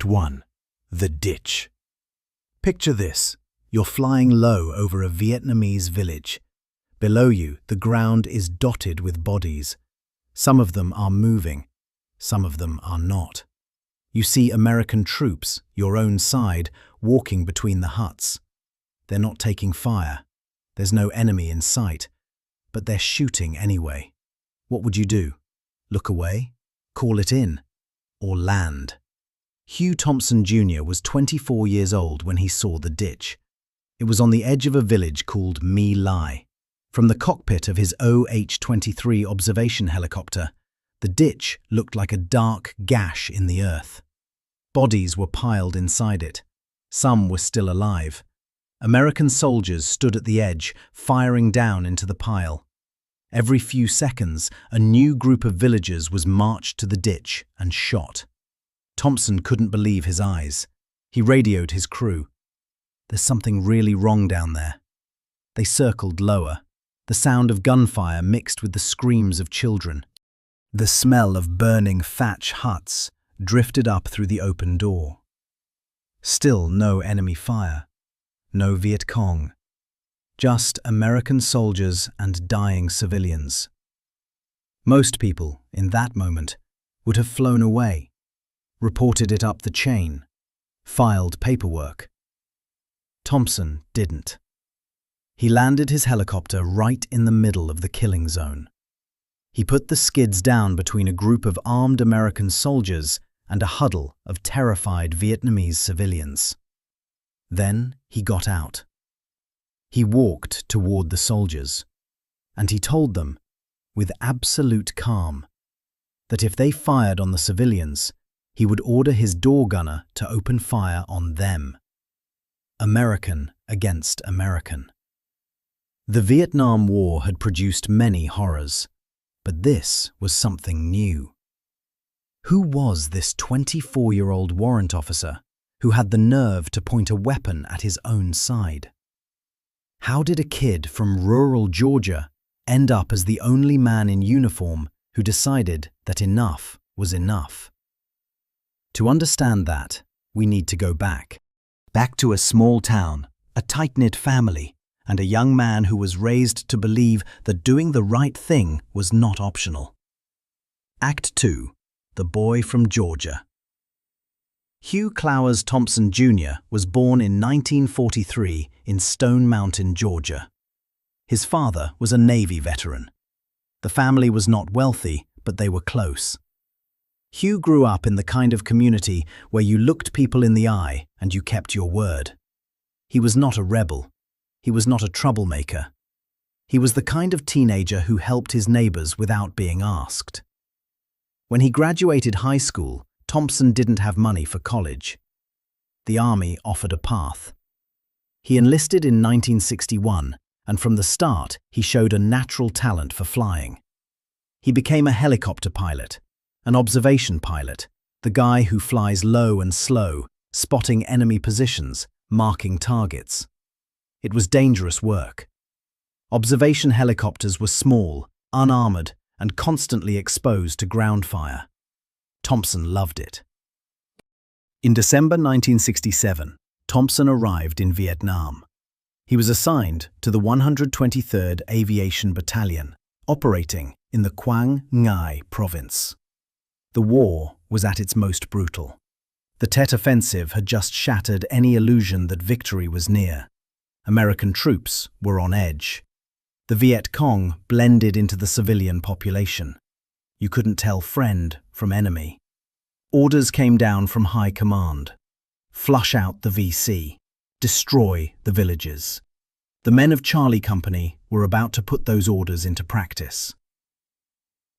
Act 1. The Ditch. Picture this. You're flying low over a Vietnamese village. Below you, the ground is dotted with bodies. Some of them are moving, some of them are not. You see American troops, your own side, walking between the huts. They're not taking fire. There's no enemy in sight, but they're shooting anyway. What would you do? Look away? Call it in? Or land? Hugh Thompson Jr. was 24 years old when he saw the ditch. It was on the edge of a village called My Lai. From the cockpit of his OH-23 observation helicopter, the ditch looked like a dark gash in the earth. Bodies were piled inside it. Some were still alive. American soldiers stood at the edge, firing down into the pile. Every few seconds, a new group of villagers was marched to the ditch and shot. Thompson couldn't believe his eyes. He radioed his crew. There's something really wrong down there. They circled lower. The sound of gunfire mixed with the screams of children. The smell of burning thatch huts drifted up through the open door. Still no enemy fire. No Viet Cong. Just American soldiers and dying civilians. Most people, in that moment, would have flown away, reported it up the chain, filed paperwork. Thompson didn't. He landed his helicopter right in the middle of the killing zone. He put the skids down between a group of armed American soldiers and a huddle of terrified Vietnamese civilians. Then he got out. He walked toward the soldiers, and he told them, with absolute calm, that if they fired on the civilians, he would order his door gunner to open fire on them. American against American. The Vietnam War had produced many horrors, but this was something new. Who was this 24-year-old warrant officer who had the nerve to point a weapon at his own side? How did a kid from rural Georgia end up as the only man in uniform who decided that enough was enough? To understand that, we need to go back to a small town, a tight-knit family, and a young man who was raised to believe that doing the right thing was not optional. Act 2. The Boy from Georgia. Hugh Thompson Jr. was born in 1943 in Stone Mountain, Georgia. His father was a Navy veteran. The family was not wealthy, but they were close. Hugh grew up in the kind of community where you looked people in the eye and you kept your word. He was not a rebel. He was not a troublemaker. He was the kind of teenager who helped his neighbors without being asked. When he graduated high school, Thompson didn't have money for college. The army offered a path. He enlisted in 1961, and from the start, he showed a natural talent for flying. He became a helicopter pilot, an observation pilot, the guy who flies low and slow, spotting enemy positions, marking targets. It was dangerous work. Observation helicopters were small, unarmed, and constantly exposed to ground fire. Thompson loved it. In December 1967, Thompson arrived in Vietnam. He was assigned to the 123rd Aviation Battalion, operating in the Quang Ngai province. The war was at its most brutal. The Tet Offensive had just shattered any illusion that victory was near. American troops were on edge. The Viet Cong blended into the civilian population. You couldn't tell friend from enemy. Orders came down from high command. Flush out the VC. Destroy the villages. The men of Charlie Company were about to put those orders into practice.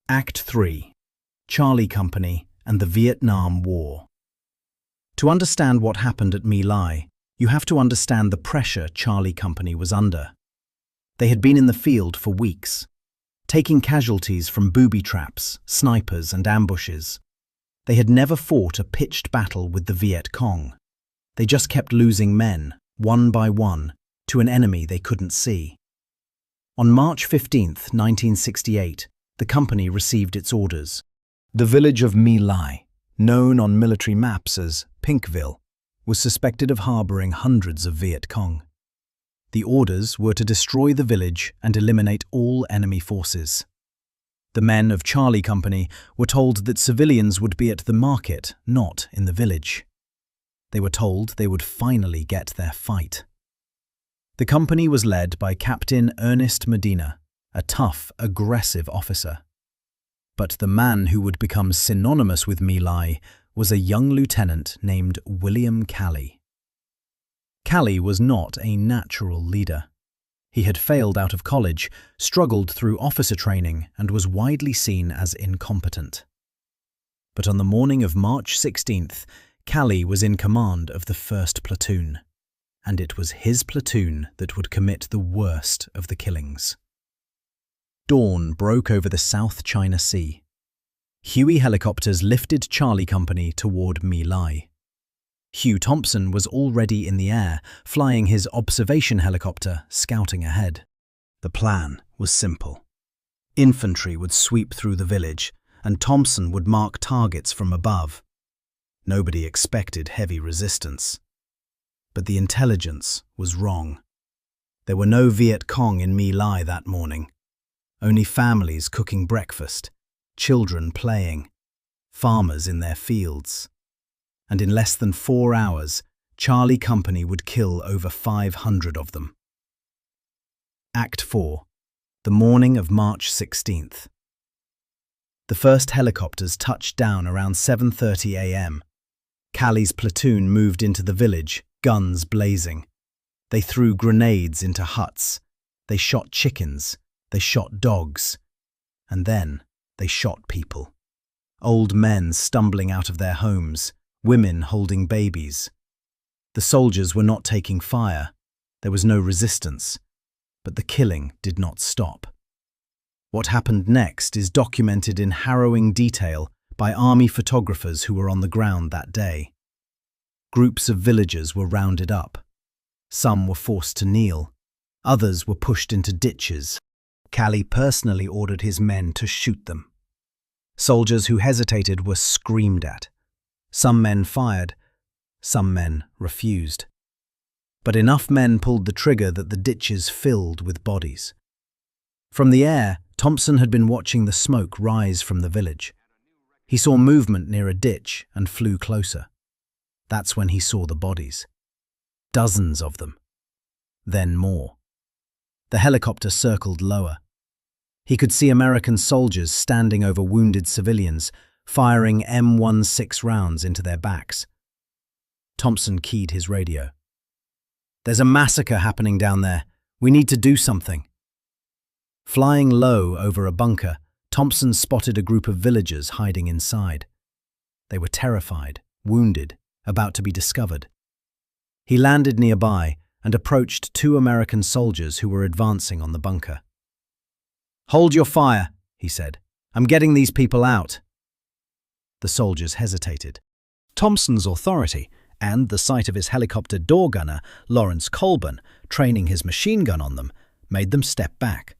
Act 3. Charlie Company and the Vietnam War. To understand what happened at My Lai, you have to understand the pressure Charlie Company was under. They had been in the field for weeks, taking casualties from booby traps, snipers and ambushes. They had never fought a pitched battle with the Viet Cong. They just kept losing men, one by one, to an enemy they couldn't see. On March 15, 1968, the company received its orders. The village of My Lai, known on military maps as Pinkville, was suspected of harboring hundreds of Viet Cong. The orders were to destroy the village and eliminate all enemy forces. The men of Charlie Company were told that civilians would be at the market, not in the village. They were told they would finally get their fight. The company was led by Captain Ernest Medina, a tough, aggressive officer. But the man who would become synonymous with My Lai was a young lieutenant named William Calley. Calley was not a natural leader. He had failed out of college, struggled through officer training, and was widely seen as incompetent. But on the morning of March 16th, Calley was in command of the 1st Platoon, and it was his platoon that would commit the worst of the killings. Dawn broke over the South China Sea. Huey helicopters lifted Charlie Company toward My Lai. Hugh Thompson was already in the air, flying his observation helicopter, scouting ahead. The plan was simple. Infantry would sweep through the village, and Thompson would mark targets from above. Nobody expected heavy resistance. But the intelligence was wrong. There were no Viet Cong in My Lai that morning. Only families cooking breakfast, children playing, farmers in their fields. And in less than 4 hours, Charlie Company would kill over 500 of them. Act 4. The morning of March 16th. The first helicopters touched down around 7:30 a.m. Calley's platoon moved into the village, guns blazing. They threw grenades into huts. They shot chickens. They shot dogs. And then they shot people. Old men stumbling out of their homes, women holding babies. The soldiers were not taking fire. There was no resistance. But the killing did not stop. What happened next is documented in harrowing detail by army photographers who were on the ground that day. Groups of villagers were rounded up. Some were forced to kneel. Others were pushed into ditches. Calley personally ordered his men to shoot them. Soldiers who hesitated were screamed at. Some men fired. Some men refused. But enough men pulled the trigger that the ditches filled with bodies. From the air, Thompson had been watching the smoke rise from the village. He saw movement near a ditch and flew closer. That's when he saw the bodies. Dozens of them. Then more. The helicopter circled lower. He could see American soldiers standing over wounded civilians, firing M16 rounds into their backs. Thompson keyed his radio. "There's a massacre happening down there. We need to do something." Flying low over a bunker, Thompson spotted a group of villagers hiding inside. They were terrified, wounded, about to be discovered. He landed nearby and approached 2 American soldiers who were advancing on the bunker. "Hold your fire," he said. "I'm getting these people out." The soldiers hesitated. Thompson's authority and the sight of his helicopter door gunner, Lawrence Colburn, training his machine gun on them, made them step back.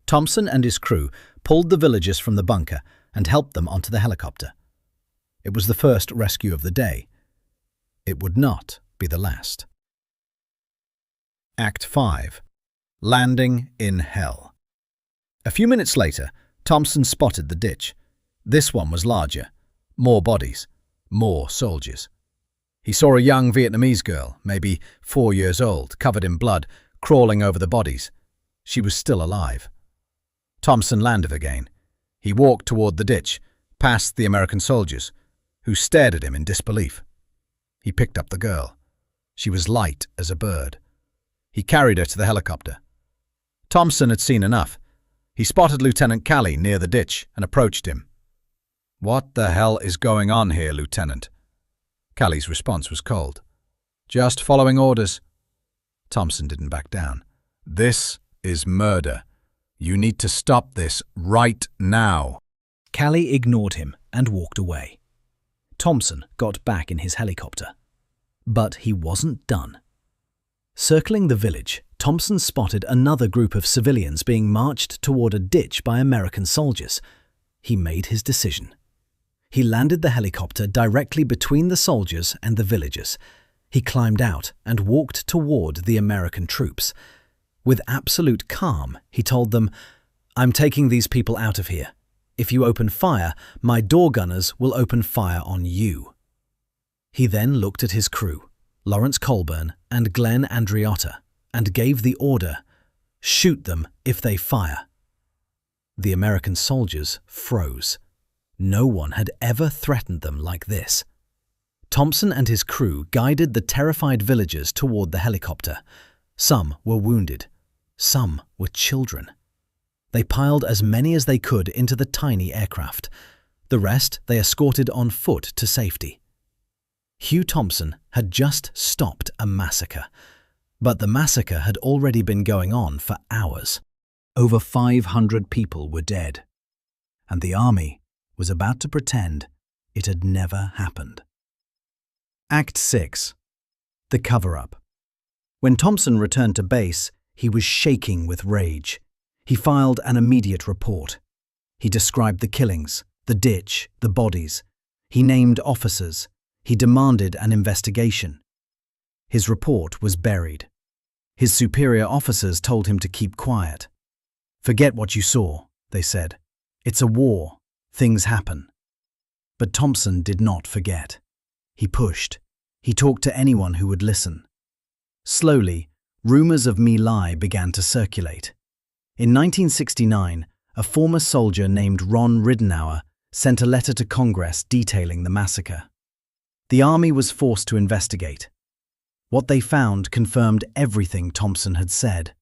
Thompson and his crew pulled the villagers from the bunker and helped them onto the helicopter. It was the first rescue of the day. It would not be the last. Act 5. Landing in Hell. A few minutes later, Thompson spotted the ditch. This one was larger. More bodies. More soldiers. He saw a young Vietnamese girl, maybe 4 years old, covered in blood, crawling over the bodies. She was still alive. Thompson landed again. He walked toward the ditch, past the American soldiers, who stared at him in disbelief. He picked up the girl. She was light as a bird. He carried her to the helicopter. Thompson had seen enough. He spotted Lieutenant Calley near the ditch and approached him. "What the hell is going on here, Lieutenant?" Calley's response was cold. "Just following orders." Thompson didn't back down. "This is murder. You need to stop this right now." Calley ignored him and walked away. Thompson got back in his helicopter. But he wasn't done. Circling the village, Thompson spotted another group of civilians being marched toward a ditch by American soldiers. He made his decision. He landed the helicopter directly between the soldiers and the villagers. He climbed out and walked toward the American troops. With absolute calm, he told them, "I'm taking these people out of here. If you open fire, my door gunners will open fire on you." He then looked at his crew, Lawrence Colburn and Glenn Andriotta, and gave the order, "Shoot them if they fire." The American soldiers froze. No one had ever threatened them like this. Thompson and his crew guided the terrified villagers toward the helicopter. Some were wounded. Some were children. They piled as many as they could into the tiny aircraft. The rest they escorted on foot to safety. Hugh Thompson had just stopped a massacre, but the massacre had already been going on for hours. Over 500 people were dead, and the army was about to pretend it had never happened. Act 6. The Cover-Up. When Thompson returned to base, he was shaking with rage. He filed an immediate report. He described the killings, the ditch, the bodies. He named officers. He demanded an investigation. His report was buried. His superior officers told him to keep quiet. "Forget what you saw," they said. "It's a war. Things happen." But Thompson did not forget. He pushed. He talked to anyone who would listen. Slowly, rumors of My Lai began to circulate. In 1969, a former soldier named Ron Ridenour sent a letter to Congress detailing the massacre. The army was forced to investigate. What they found confirmed everything Thompson had said,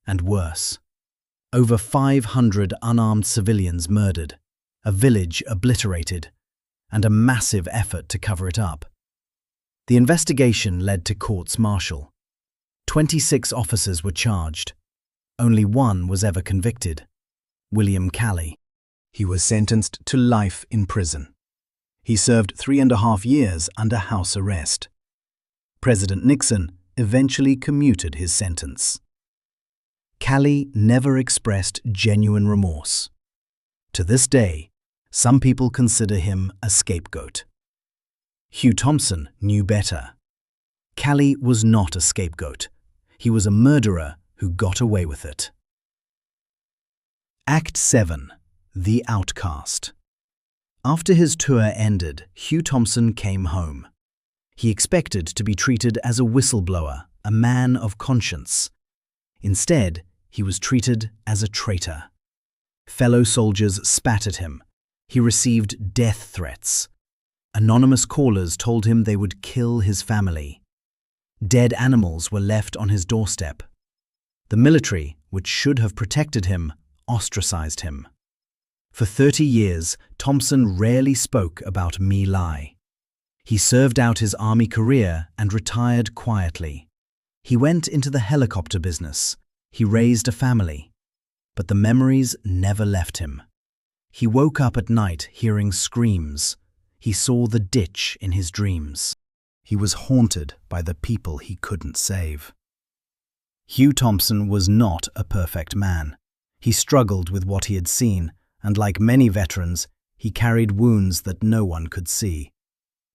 and worse. Over 500 unarmed civilians murdered, a village obliterated, and a massive effort to cover it up. The investigation led to courts-martial. 26 officers were charged. Only one was ever convicted, William Calley. He was sentenced to life in prison. He served 3.5 years under house arrest. President Nixon eventually commuted his sentence. Calley never expressed genuine remorse. To this day, some people consider him a scapegoat. Hugh Thompson knew better. Calley was not a scapegoat. He was a murderer who got away with it. Act 7. The Outcast. After his tour ended, Hugh Thompson came home. He expected to be treated as a whistleblower, a man of conscience. Instead, he was treated as a traitor. Fellow soldiers spat at him. He received death threats. Anonymous callers told him they would kill his family. Dead animals were left on his doorstep. The military, which should have protected him, ostracized him. For 30 years, Thompson rarely spoke about My Lai. He served out his army career and retired quietly. He went into the helicopter business. He raised a family. But the memories never left him. He woke up at night hearing screams. He saw the ditch in his dreams. He was haunted by the people he couldn't save. Hugh Thompson was not a perfect man. He struggled with what he had seen, and like many veterans, he carried wounds that no one could see.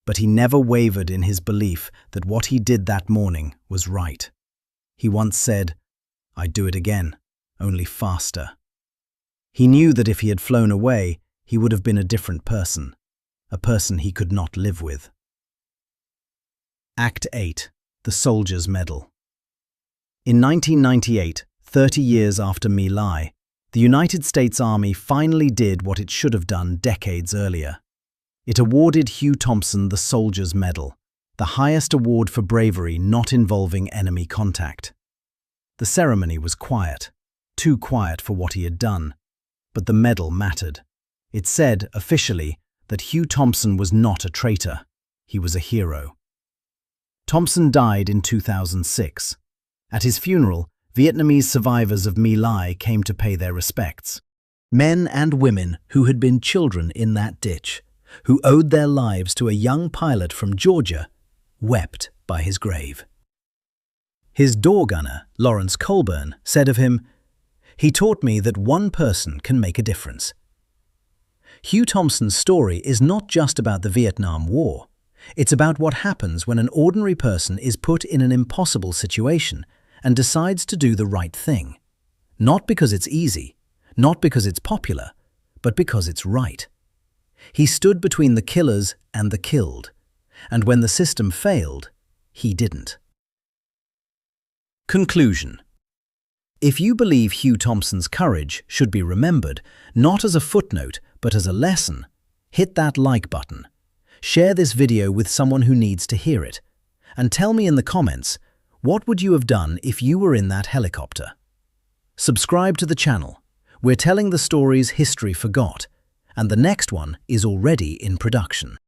But he never wavered in his belief that what he did that morning was right. He once said, "I'd do it again, only faster." He knew that if he had flown away, he would have been a different person, a person he could not live with. Act 8. The Soldier's Medal. In 1998, 30 years after My Lai, the United States Army finally did what it should have done decades earlier. It awarded Hugh Thompson the Soldier's Medal, the highest award for bravery not involving enemy contact. The ceremony was quiet, too quiet for what he had done, but the medal mattered. It said, officially, that Hugh Thompson was not a traitor, he was a hero. Thompson died in 2006. At his funeral, Vietnamese survivors of My Lai came to pay their respects. Men and women who had been children in that ditch, who owed their lives to a young pilot from Georgia, wept by his grave. His door gunner, Lawrence Colburn, said of him, "He taught me that one person can make a difference." Hugh Thompson's story is not just about the Vietnam War. It's about what happens when an ordinary person is put in an impossible situation and decides to do the right thing. Not because it's easy, not because it's popular, but because it's right. He stood between the killers and the killed, and when the system failed, he didn't. Conclusion. If you believe Hugh Thompson's courage should be remembered, not as a footnote, but as a lesson, hit that like button. Share this video with someone who needs to hear it. And tell me in the comments, what would you have done if you were in that helicopter? Subscribe to the channel. We're telling the stories history forgot, and the next one is already in production.